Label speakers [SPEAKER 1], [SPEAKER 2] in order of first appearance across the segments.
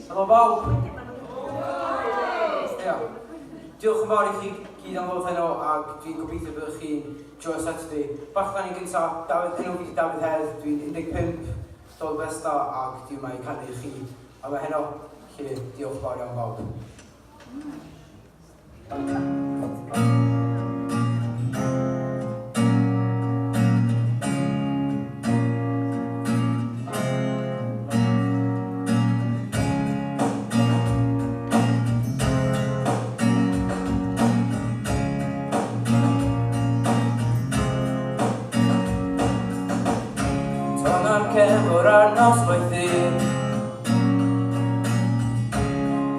[SPEAKER 1] Helo bawb. Diolch yn fawr i chi gyd am ddod heno ac dwi'n gobeithio byddwch chi'n joio set fi. Bach gan i gyntaf, enw fi ydy Dafydd Hedd, dwi'n 15, dod Bethesda ac dwi'n yma i canu i chi am heno. Felly, diolch yn fawr iawn bawb. O'r arnos waithir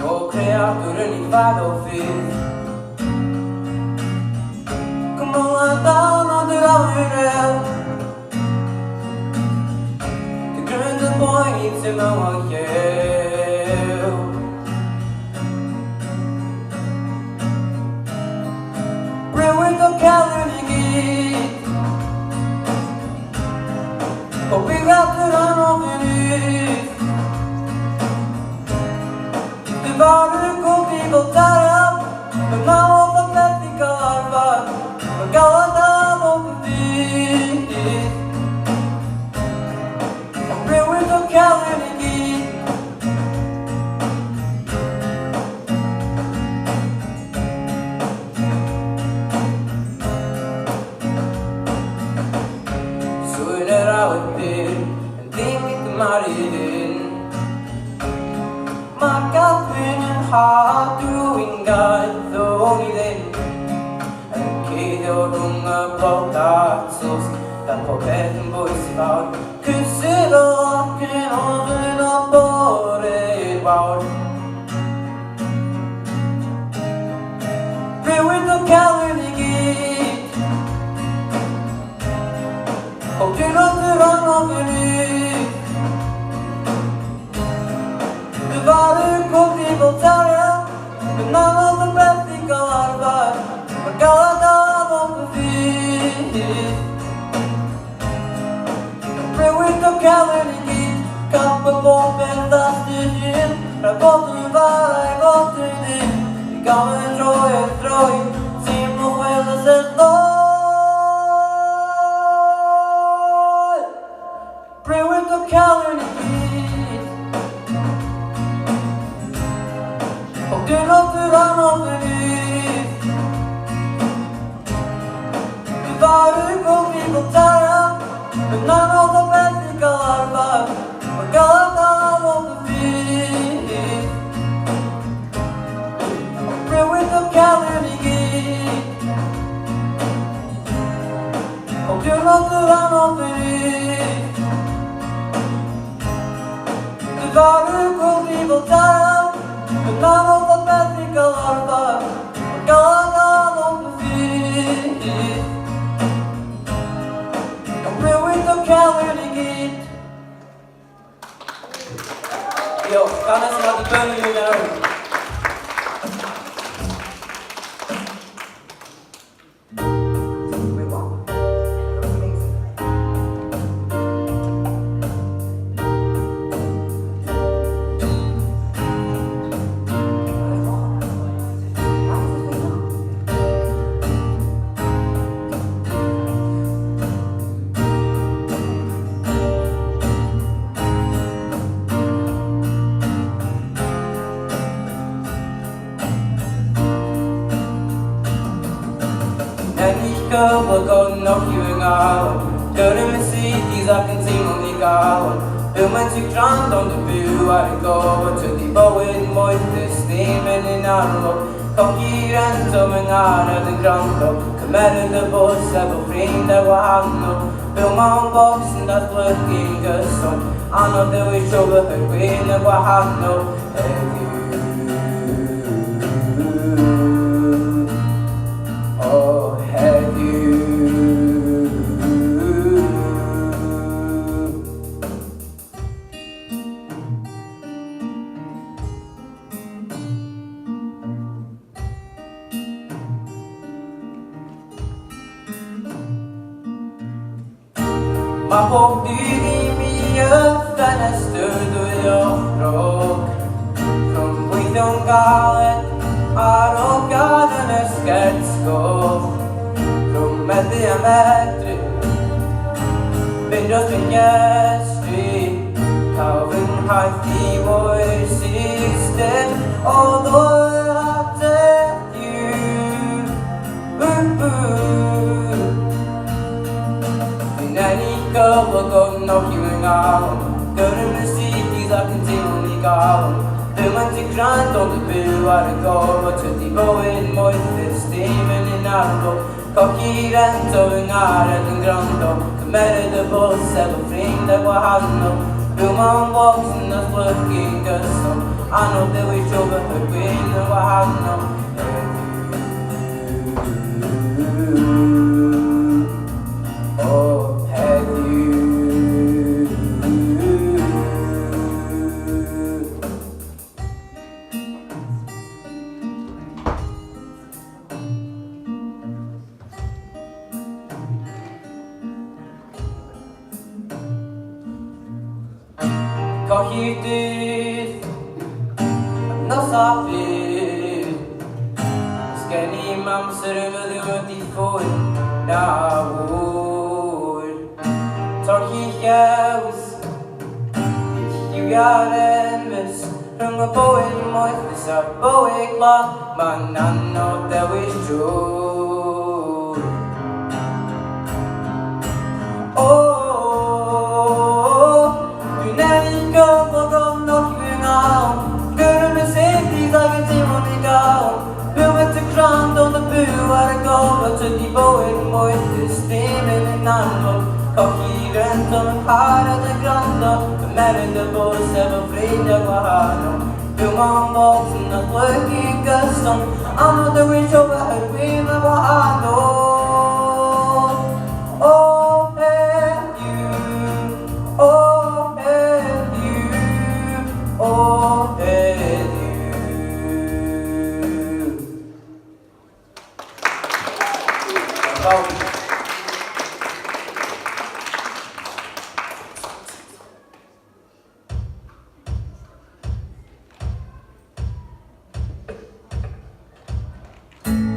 [SPEAKER 1] o creadwr yn ei fad o ffydd Cymryd down on the awyr el Dy grynd yn boen i ti mewn o llew Rhywyd o celyn i gyd O bigatur an ofynydd Dy farw gofi fel darab Yn naw o fy methu gael arfar Mae'n gael a dam o fydd Ond rhywyd o celyn i gyd Swy'n yr awyr byr Yn ddim i dymaru hyn Mae Gadwyn yn hadw i'n gaethon i ddim Yn ceidio rhwng y blod atos Dan popeth yn bwys i fawr Cysur o ac yn ofyn o bore i'r wawr Rhywyd o celyn i gyd O diwrnod yr anghywir Dy farw gofi fel darab Yn anodd yn beth i gael arfar Mae'n gael a dam o fydd Rhywyd o celyn i gyd Cap y bob beth all dy hun Rhaid bod yn fawr a'i fod yn un I gael yn rhoi a throi Teimlo chwelas e'r ddoi Rhywyd o celyn i gyd O diwrnod yr anghywir Dy farw gofi fel darab Yn anodd o beth i gael arfar Mae'n gael a dam o fydd Rhywyd o celyn i gyd O diwrnod yr anghywir Dy farw gofi fel darab Yn anodd o beth i gael arfar Mae'n gael a dam o fydd Rhywyd o celyn i gyd Diolch, ganes yma di byrnu i nawr Gyflog o'n nocio yng nghalon Gyrym y cities ac yn teimlo'n ei galon Ymwneud i'w grand ond yn byw ar y gofod Tydi bywyd moethus ddim yn un arlog Cogi'r endom yng nghanedd yn grando Cymeryd y bws efo ffrindau wahanol Byw mewn bocs yn datblygu'n gyson Anodd dewis siwbeth yr gwyn y gwahanol Heddiw Oh, Heddiw Mae pob dydd I mi y ffenestr dwy ochrog yn galed ar ôl gad yn ysgert sgoch rhwng meddu a medru fynd dros fy iestri cael fy nhaith i oer system o ddwyr at Heddiw fi'n enni gyflog o noci yng ngalon gyrra'n y cities ac yn teimlo'n i galon ddim yn ti grant ond y byw ar y gorfod tydi bywyd moethus dim yn un arno coci rent o fy ngared yn grando cymerid y bws efo ffrind a gwahanol byw mewn bocs yn datblygu'n gystal anodd dewis o fy hygwyn yn wahanol Colli'r dydd nos a bydd sgen i'm amser y fyddiwyd i ffwyn na hwyr torchi llews lliwiau'r emys rhwng y bywyd moethus a'r bywyd glad mae'n anodd dewis drwyr gyflog o noci yng ngalon gyrra'n y cities ac yn teimlo'n i galon byw at y grant ond y byw ar y gofod tydi bywyd moethus dim yn un anodd coci rent o'n ymharad y grando cymerid y bws efo ffrindiau gwahanol byw mewn bocs yn datblygu'n gystal anodd dewis o fy hygwyn a wahanol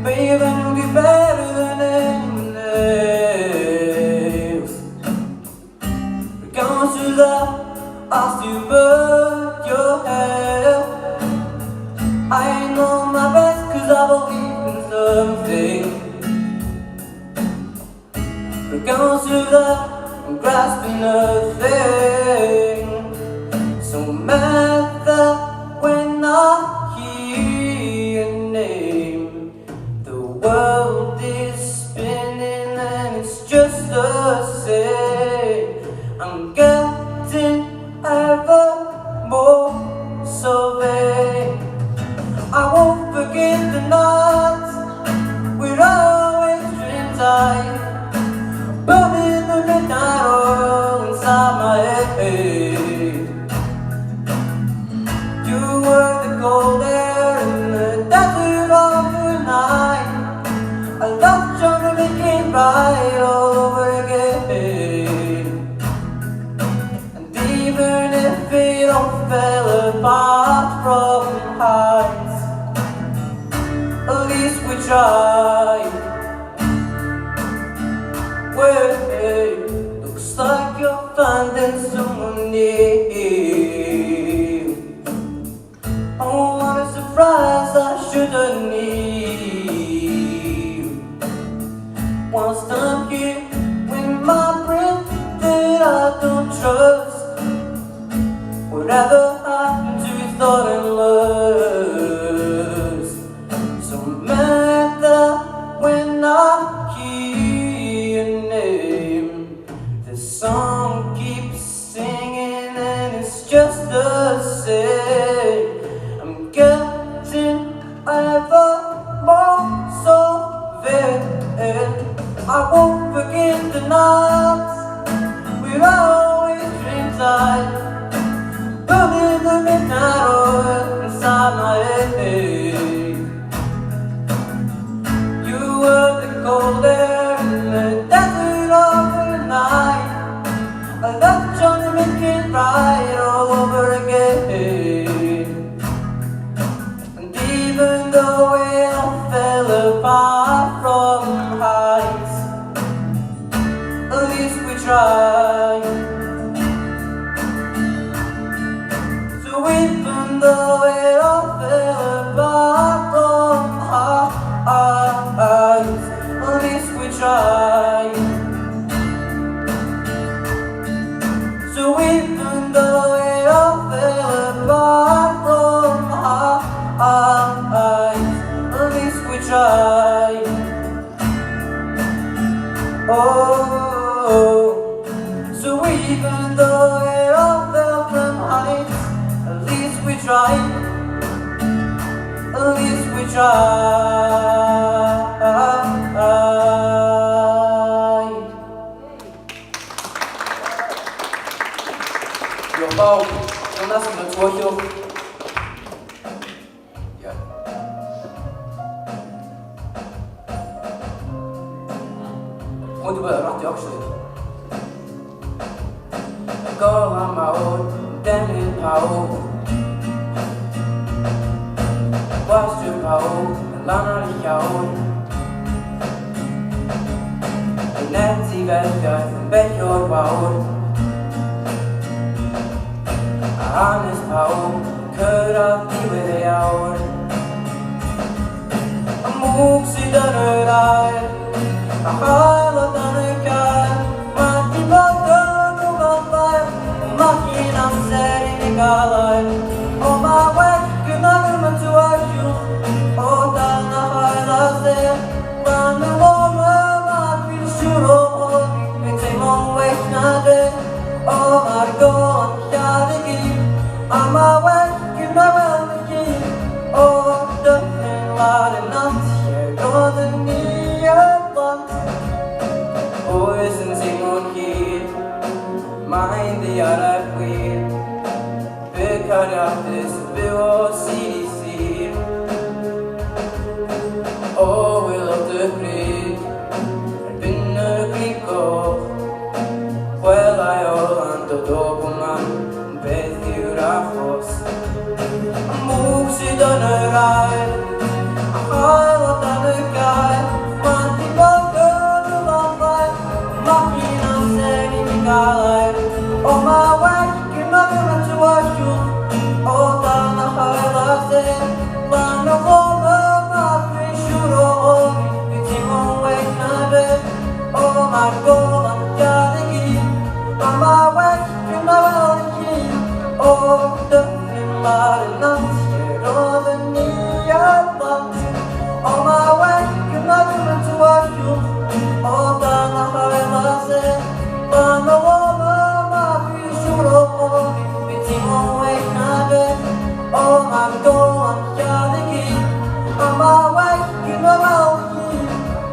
[SPEAKER 1] Baby, you'll get better than anyone else. Regardless of that, I'll still burn your hair. I ain't on my best cause I believe in something. Regardless of that, I'm grasping nothing. So mad that when I hear your name world is spinning and it's just the same. I'm getting ever more so vain. I won't forget the nights we're always dream tight, burning the midnight oil inside my head. You were the cold air in the desert of the night. I love trying to make it right all over again. And even if it all fell apart from heights, at least we tried. Well, looks like you're finding someone new. Oh, what a surprise I should've knew. Whilst I'm here with my breath that I don't trust. Whatever happened to thought and lust? So mad that when I hear your name, the song keeps singing and it's just the same. I'm getting ever more so vain. I won't forget the nights we'd always dream tight, burning the midnight oil inside my head. You were the cold air in the desert of the night. I love trying to make it right all over again. So even though it all fell apart from our eyes, at least we tried. So even though it all fell apart from our eyes, at least we tried. Oh, so even though it all fell from heights, at least we tried. At least we tried. Your bow, don't ask me to watch you. Yeah. What about it actually? I go on my own, then in power. Was du power, and langer ich out. And then sie welche von Becher bauen. Honest power, could have be with the hour. A move see the eye, a hollow down a guy. My people go to fire, mocking I'm setting a guy. On my way, good night, to our youth. Oh, down the high last there, down the woman, I feel sure. It's a long way, not it. Oh, my God, Heddiw. I'm awake in my melody. Oh, the thing var en natt. Jag går den nya band. Poisen Simon Kid. Mind the other queer. Because of this, we will see. Oh, we love the creek. I've been a creek of. Well, I all on the double man. Moves it on a ride, a highlight on a guy. One people go to long life, mocking and saying in God. On my way, you never to watch you. Oh, down the highlight there, one of all my fish, you're all it's in one way, not it. Oh, my God, I'm Heddiw. On my way, you never keep. Oh, the var en natt, jag går den nya band. On my way, good night, to watch you. Oh, down the highway, say, down the woman, my fish, you're all it's in one way, not it. Oh, my God, I'm Heddiw. On my way, good night,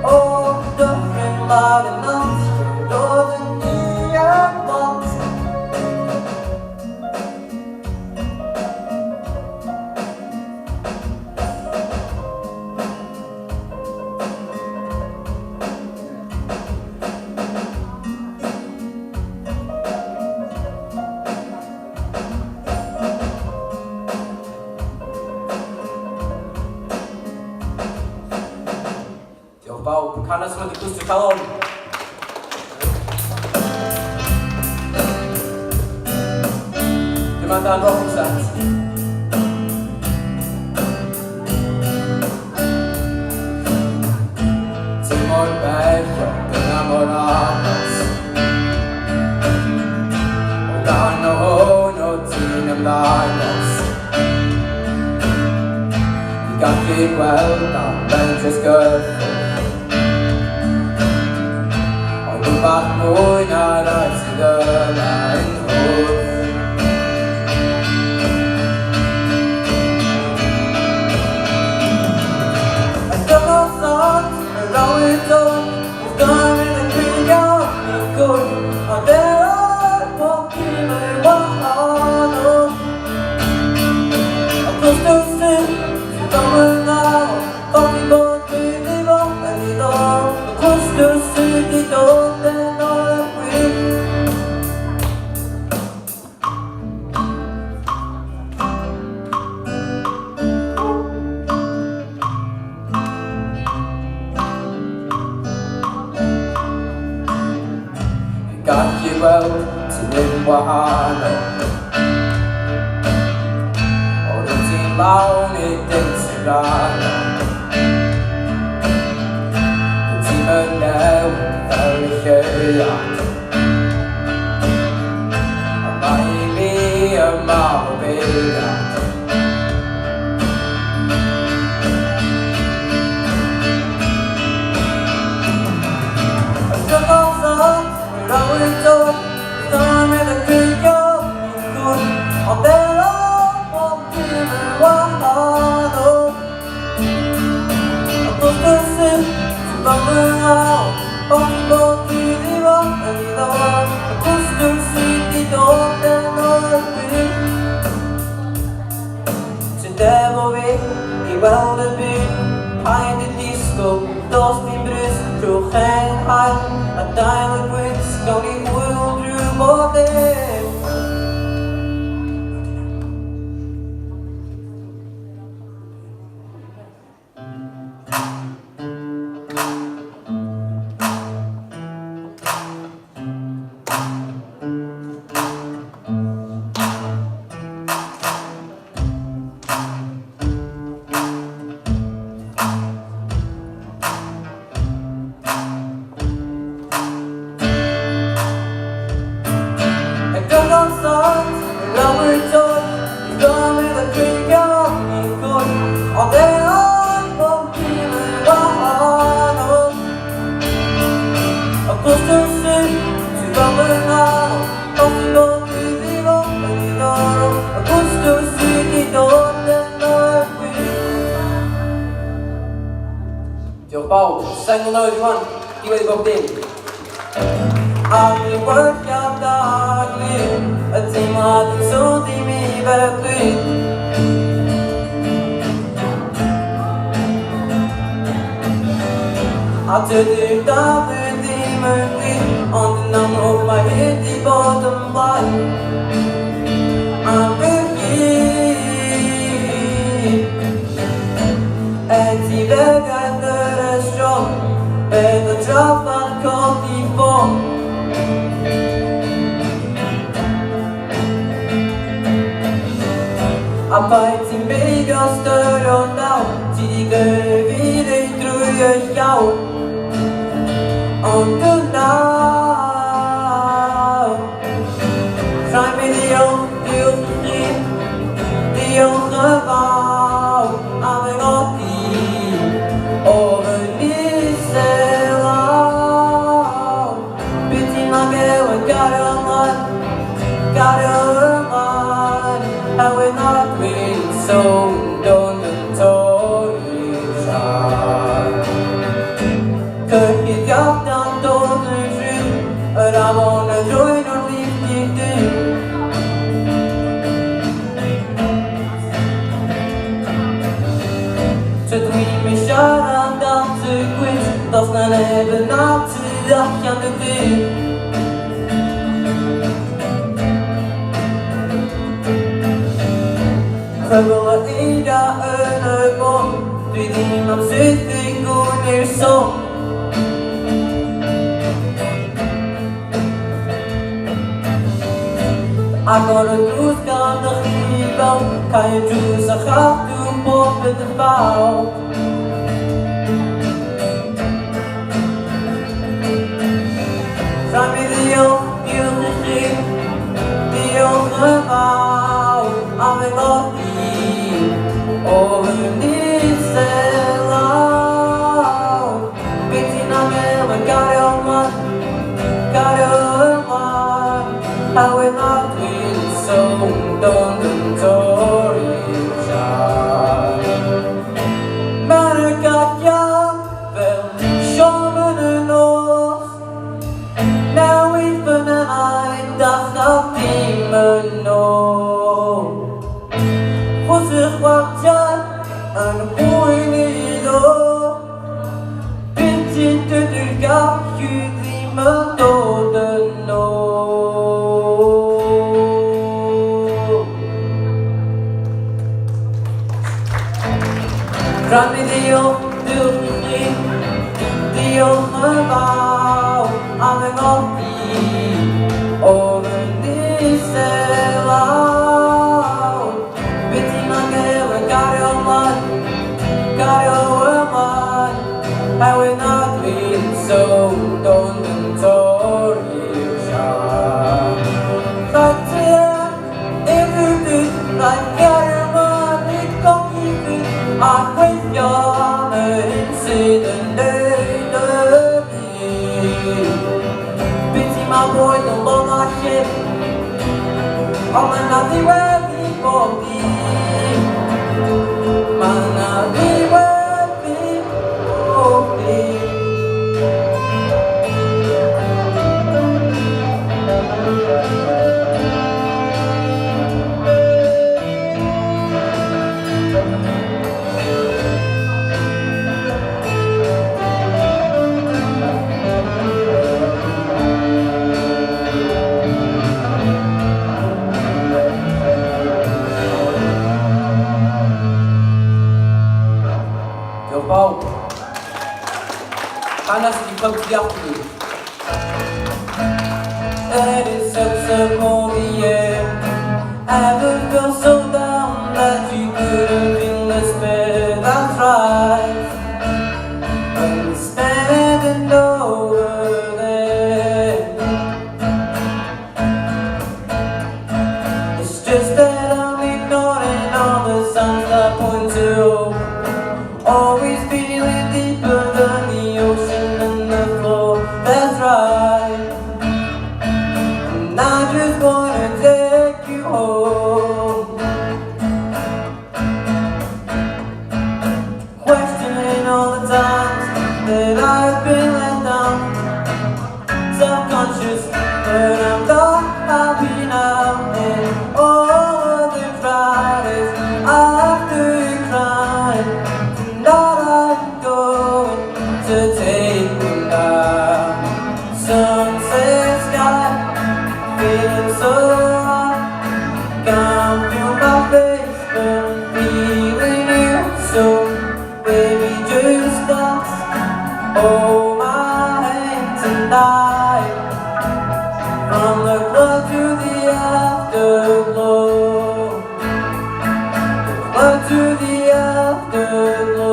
[SPEAKER 1] oh, the friend var en natt, jag går den nya band. Bau, kann das mal die Küste kauen? Jemand da noch einen Satz? Simon Becher, enamorados. Och dan och nåt sinem lagos. Vi kan fick välta, men ska bak môi na ra sẽ là anh hồn. Anh có sót đâu hết rồi, một đời mình khuyên nhau được cười. Ở đây một khi người quá khó luôn. Anh cứ tự xin, chỉ cảm ơn nào, không thì con tuy đi bóng anh đi đâu. Anh cứ tự xin đi đâu. lawn i den sy'n now fel I lleuad a mae mi yma o beirniad a drygol sant i'r awyr dod Storm yn y crygio i'n gwrdd ond elo bob dim yn wahanol a bwster sy'n Bummer out, possible to the rock and the one a coaster city dog and all to devil I weld a bit behind the disco dusty brist through hand high a diamond wits going will through body Diolch bawb, sa'n mlynedd rwan, diwedd bob dim. Am I workout daglig, y teimlad yn sod I mi fel blyd. A dydy'r Dafydd ddim yn glir, ond yn amlwg mae hyd I bod yn blaen. Am yr hyd, ti fegaeth yr estron, beth o trafod codi ffôn. A pai ti'n beidio styr o daw, ti di gyrfyd ei drwy y llaw. Ond yna, rhaid mi ddiolch I chi, diolch y faw am yng ngodi. O fy nisel law Bydd ti'n magel yn gario ymlaen A wyn ar dwi'n sôn Don yn torri'r siar Cyrchyd dan dod yn rhyw Yr afon yn rhywun o'r lif i'r dyn Tydw I'm siarad at y gwynt Dos na neb yn at y allan y dyn Rhyfel y eira yn y bon Dwi ddim am sydd I gwn i'r son Agor y drws gan y chi fel Cau y drws a chadw bob bydd y ffaw Rhaid mi ddiolch I chi Diolch y faw am yng ngodi O fy nisel law Bydd ti'n amel yn gario ymlaen A wyn ar dwi'n sôn Don yn torri'r siar Mae'n y gadiad fel Siom yn y nos Newid fy nhaid dachaf dim yn ôl Chos y chwartiad yn bwyn iddo Bydd ti'n dydy'r gallu ddim yn dod yn ôl Rhaid mi ddiolch I chi Diolch y faw am yng ngodi O fy nisel law Bydd ti'n angel yn I will not be so don't enjoy Fattiga, everything like Garman, it come easy. I quit your incident later. Pity my boy, the long I ship. I'm nothing where people be. Man, nothing where people be. Hanas di To The Afterglow. And it's such a morning air. Ever felt so down that you couldn't feel despair? That's right. When you're standing over there, it's just that I'm ignoring all the signs that point to hope. Always feeling deeper than the ocean and the floor. That's right. And I just wanna take you home. Questioning all the times that I've been let down. Self-conscious, but I'm not happy now. And all of the Fridays after you crying, I'm going to take me down. Sunset sky, feeling so high. Can't feel my face, but I'm feeling you. So, baby, just dance. Hold my hand tonight. From the club to the afterglow. The club to the afterglow.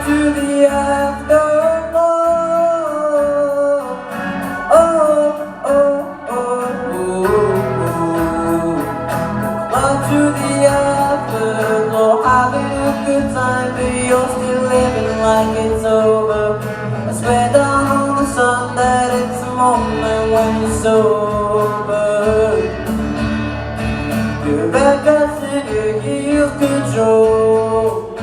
[SPEAKER 1] To the afterglow. Oh, oh, oh, oh. To the afterglow. Having a good time, but you're still living like it's over. I swear down on the sun that it's a moment when you're sober. Your red dress and your heels control.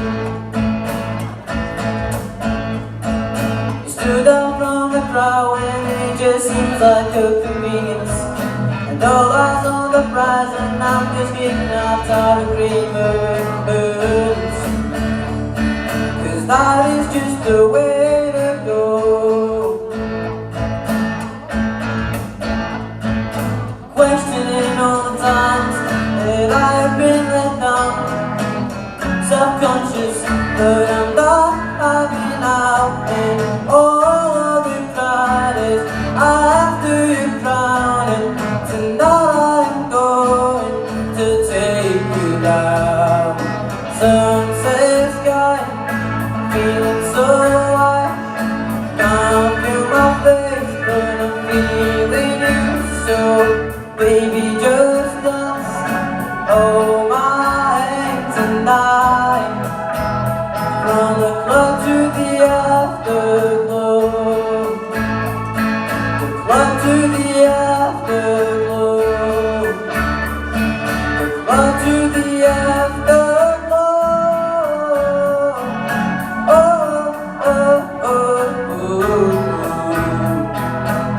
[SPEAKER 1] Stood out from the crowd and it just seems like a convenience. And all eyes on the prize and I'm just getting out of agreements. Cause that is just the way to go. Questioning all the times that I've been let down. Self-conscious, but I'm not happy now. And all of the Fridays after you crowning, tonight I'm going to take you down. Sunset sky, feeling so high. Can't feel my face, but I'm feeling you. So, baby, just dance. Hold my hand tonight. From the club to the afterglow. The club to the afterglow. The club to the afterglow. Oh, oh, oh, oh.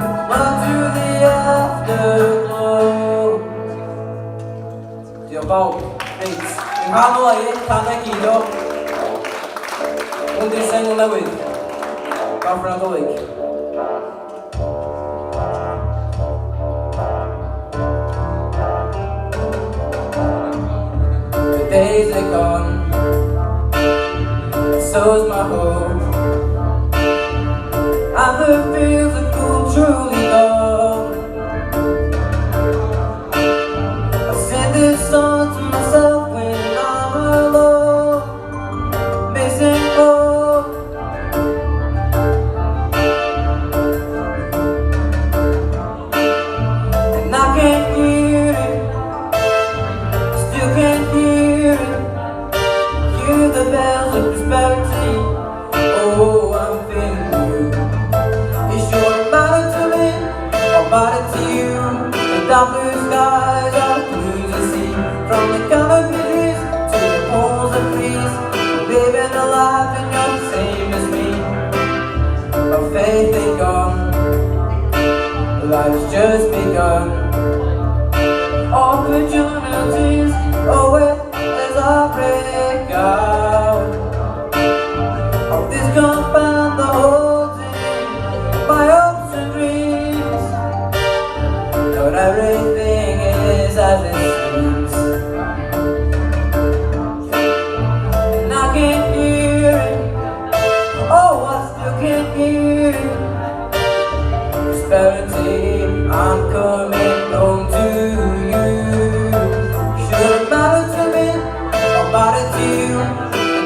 [SPEAKER 1] The club to the afterglow. Diolch fawr. Reit, yng nghanol ei, 100 kilo. Hwnnw'r sengl newydd. Gafr Nadolig. The days are gone, so's my hope. And the fields are cool, truly gone. I sing this song to myself.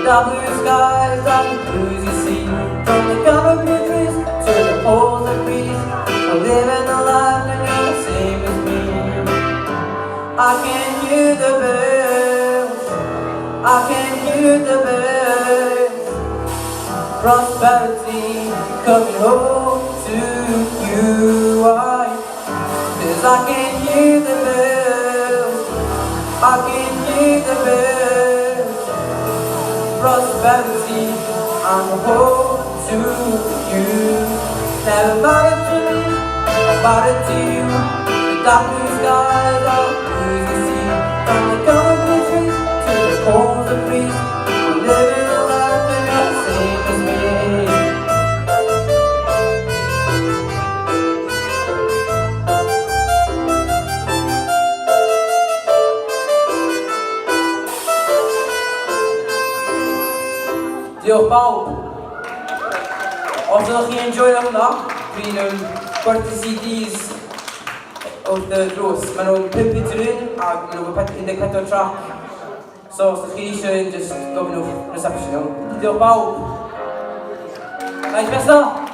[SPEAKER 1] the blue skies and the blues you see. From the covered countries to the poles that freeze, we're living a life and you're the same as me. I can hear the bells, I can hear the bells. Prosperity coming home to you. Cause I can hear the bells, I can hear the bells. Prosperity, I'm home to you. Never matter to me, about it to you. The dark blue skies are blue as the sea. From the covered trees to the poles that freeze, we're living a life and you're the same as me. Diolch bawb. Os ydych chi'n enjoyo hwnna, dwi'n gwerthu CDs wrth y drws. Maen nhw'n 5 litr un ac maen nhw'n 14 track. So os ydych chi eisiau just gofyn nhw'n reception nhw. Diolch bawb. Nice Bethesda.